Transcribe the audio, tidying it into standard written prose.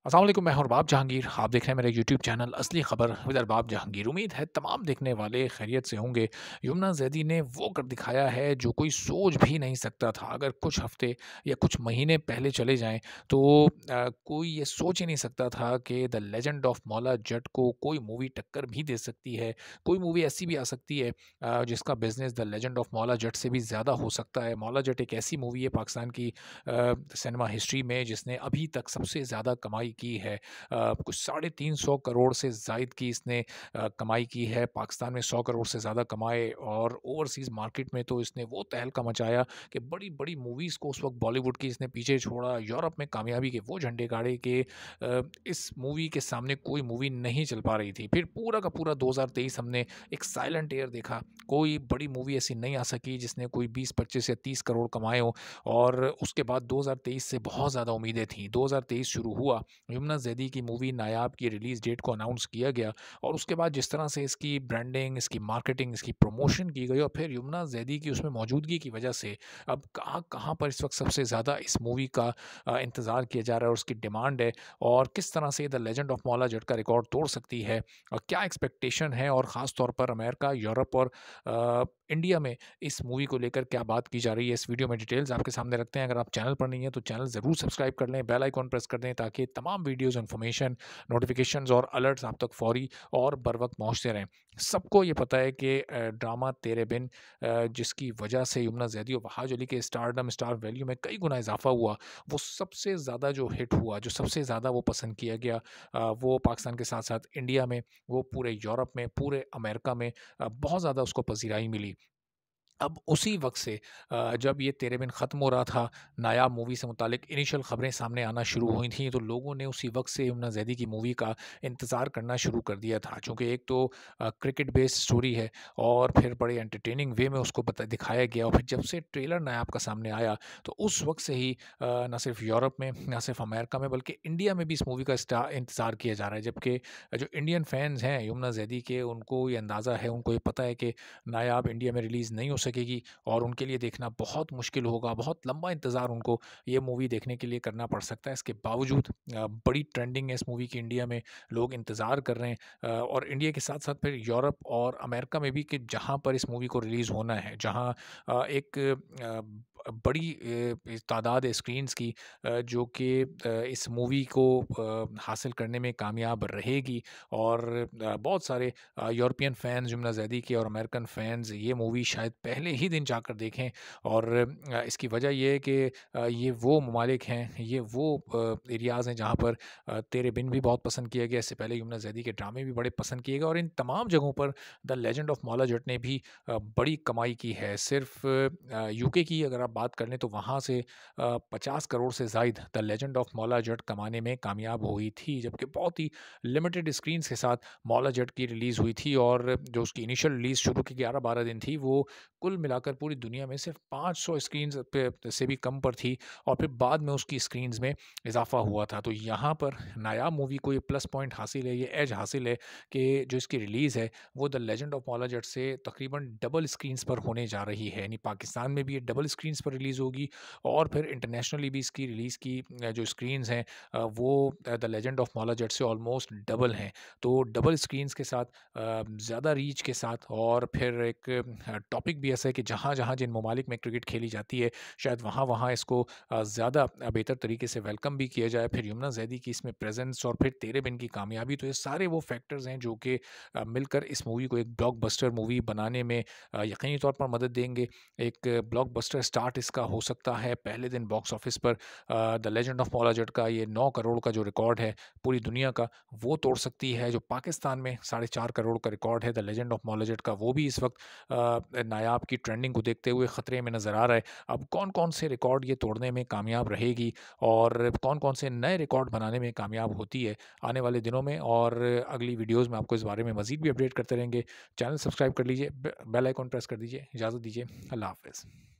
अस्सलाम वालेकुम, मैं हूं अरबाब जहांगीर। आप देख रहे हैं मेरा यूट्यूब चैनल असली खबर विद अरबाब जहांगीर। उम्मीद है तमाम देखने वाले खैरियत से होंगे। यमुना जैदी ने वो कर दिखाया है जो कोई सोच भी नहीं सकता था। अगर कुछ हफ्ते या कुछ महीने पहले चले जाएं तो कोई ये सोच ही नहीं सकता था कि the legend of Maula Jatt को कोई मूवी टक्कर भी दे सकती है। कोई मूवी ऐसी भी आ सकती है जिसका business the legend of Maula Jatt से भी ज़्यादा हो सकता है। मौला जट एक ऐसी मूवी है पाकिस्तान की सिनेमा हिस्ट्री में जिसने अभी तक सबसे ज़्यादा कमाई की है। कुछ 350 करोड़ से ज़ायद की इसने कमाई की है। पाकिस्तान में 100 करोड़ से ज़्यादा कमाए और ओवरसीज़ मार्केट में तो इसने वो तहलका मचाया कि बड़ी-बड़ी मूवीज़ को उस वक़्त बॉलीवुड की इसने पीछे छोड़ा। यूरोप में कामयाबी के वो झंडे गाड़े कि इस मूवी के सामने कोई मूवी नहीं चल पा रही थी। फिर पूरा का पूरा 2023 हमने एक साइलेंट ईयर देखा। कोई बड़ी मूवी ऐसी नहीं आ सकी जिसने कोई 20-25 या 30 करोड़ कमाए हों और उसके बाद 2023 से बहुत ज़्यादा उम्मीदें थीं। 2023 शुरू हुआ, यमुना ज़ैदी की मूवी नायाब की रिलीज़ डेट को अनाउंस किया गया और उसके बाद जिस तरह से इसकी ब्रांडिंग, इसकी मार्केटिंग, इसकी प्रमोशन की गई और फिर यमुना ज़ैदी की उसमें मौजूदगी की वजह से अब कहाँ-कहाँ पर इस वक़्त सबसे ज़्यादा इस मूवी का इंतज़ार किया जा रहा है और उसकी डिमांड है और किस तरह से the legend of Maula Jatt का रिकॉर्ड तोड़ सकती है और क्या एक्सपेक्टेशन है और ख़ास तौर पर अमेरिका, यूरोप और इंडिया में इस मूवी को लेकर क्या बात की जा रही है। इस वीडियो में डिटेल्स आपके सामने रखते हैं। अगर आप चैनल पर नहीं हैं तो चैनल ज़रूर सब्सक्राइब कर लें, बेल आइकॉन प्रेस कर दें ताकि तमाम वीडियोज़, इन्फॉर्मेशन, नोटिफ़िकेशंस और अलर्ट्स आप तक फ़ौरी और बर वक़्त पहुँचते रहें। सबको ये पता है कि ड्रामा तेरे बिन जिसकी वजह से यमुना ज़ैदी और वहाज अली के स्टारडम, स्टार वैल्यू में कई गुना इज़ाफ़ा हुआ, वो सबसे ज़्यादा जो हिट हुआ, जो सबसे ज़्यादा वो पसंद किया गया वो पाकिस्तान के साथ-साथ इंडिया में, वो पूरे यूरोप में, पूरे अमेरिका में बहुत ज़्यादा उसको पज़ीराई मिली। अब उसी वक़्त से जब ये तेरे बिन ख़त्म हो रहा था, नायाब मूवी से मुतालिक इनिशियल ख़बरें सामने आना शुरू हुई थीं, तो लोगों ने उसी वक़्त से यमुना ज़ैदी की मूवी का इंतज़ार करना शुरू कर दिया था। चूँकि एक तो क्रिकेट बेस्ड स्टोरी है और फिर बड़े एंटरटेनिंग वे में उसको दिखाया गया और फिर जब से ट्रेलर नायाब का सामने आया, तो उस वक़्त से ही ना सिर्फ़ यूरोप में, ना सिर्फ़ अमेरिका में, बल्कि इंडिया में भी इस मूवी का इंतज़ार किया जा रहा है। जबकि जो इंडियन फैन्स हैं यमुना ज़ैदी के, उनको ये अंदाज़ा है, उनको ये पता है कि नायाब इंडिया में रिलीज़ नहीं हो सकेगी और उनके लिए देखना बहुत मुश्किल होगा, बहुत लंबा इंतज़ार उनको ये मूवी देखने के लिए करना पड़ सकता है। इसके बावजूद बड़ी ट्रेंडिंग है इस मूवी की इंडिया में, लोग इंतज़ार कर रहे हैं और इंडिया के साथ-साथ फिर यूरोप और अमेरिका में भी कि जहाँ पर इस मूवी को रिलीज़ होना है, जहाँ एक बड़ी तादाद है स्क्रीन्स की जो कि इस मूवी को हासिल करने में कामयाब रहेगी और बहुत सारे यूरोपियन फैन्स यमुना ज़ैदी के और अमेरिकन फैन्स ये मूवी शायद पहले ही दिन जाकर देखें और इसकी वजह ये है कि ये वो ममालिक हैं, ये वो एरियाज़ हैं जहाँ पर तेरे बिन भी बहुत पसंद किया गया। इससे पहले यमुना ज़ैदी के ड्रामे भी बड़े पसंद किए गए और इन तमाम जगहों पर the legend of Maula Jatt ने भी बड़ी कमाई की है। सिर्फ़ यूके की अगर आप बात कर लें तो वहाँ से 50 करोड़ से ज़ायद the legend of Maula Jatt कमाने में कामयाब हुई थी, जबकि बहुत ही लिमिटेड स्क्रीन्स के साथ मौला जट की रिलीज़ हुई थी और जो उसकी इनिशियल रिलीज़ शुरू की 11-12 दिन थी, वो कुल मिलाकर पूरी दुनिया में सिर्फ 500 स्क्रीन्स पे से भी कम पर थी और फिर बाद में उसकी स्क्रीन्स में इज़ाफ़ा हुआ था। तो यहाँ पर नायाब मूवी को ये प्लस पॉइंट हासिल है, ये एज हासिल है कि जो इसकी रिलीज़ है, वो the legend of Maula Jatt से तकरीबन डबल स्क्रीन्स पर होने जा रही है। यानी पाकिस्तान में भी ये डबल स्क्रीन्स पर रिलीज़ होगी और फिर इंटरनेशनली भी इसकी रिलीज़ की जो स्क्रीन्स हैं वो the legend of Maula Jatt से ऑलमोस्ट डबल हैं। तो डबल स्क्रीन्स के साथ ज़्यादा रीच के साथ और फिर एक टॉपिक भी ऐसा है कि जहाँ-जहाँ जिन ममालिक में क्रिकेट खेली जाती है, शायद वहाँ-वहाँ इसको ज़्यादा बेहतर तरीके से वेलकम भी किया जाए। फिर यमुना ज़ैदी की इसमें प्रेज़ेंस और फिर तेरे बिन की कामयाबी, तो ये सारे वो फैक्टर्स हैं जो कि मिलकर इस मूवी को एक ब्लॉकबस्टर मूवी बनाने में यकीनी तौर पर मदद देंगे। एक ब्लॉकबस्टर स्टार्ट इसका हो सकता है पहले दिन बॉक्स ऑफिस पर the legend of Maula Jatt का ये 9 करोड़ का जो रिकॉर्ड है पूरी दुनिया का, वो तोड़ सकती है। जो पाकिस्तान में 4.5 करोड़ का रिकॉर्ड है the legend of Maula Jatt का, वो भी इस वक़्त नायाब की ट्रेंडिंग को देखते हुए ख़तरे में नज़र आ रहा है। अब कौन-कौन से रिकॉर्ड ये तोड़ने में कामयाब रहेगी और कौन-कौन से नए रिकॉर्ड बनाने में कामयाब होती है आने वाले दिनों में और अगली वीडियोज़ में आपको इस बारे में मज़ीद भी अपडेट करते रहेंगे। चैनल सब्सक्राइब कर लीजिए, बेल आइकॉन प्रेस कर दीजिए। इजाज़त दीजिए। अल्लाह हाफ़िज़।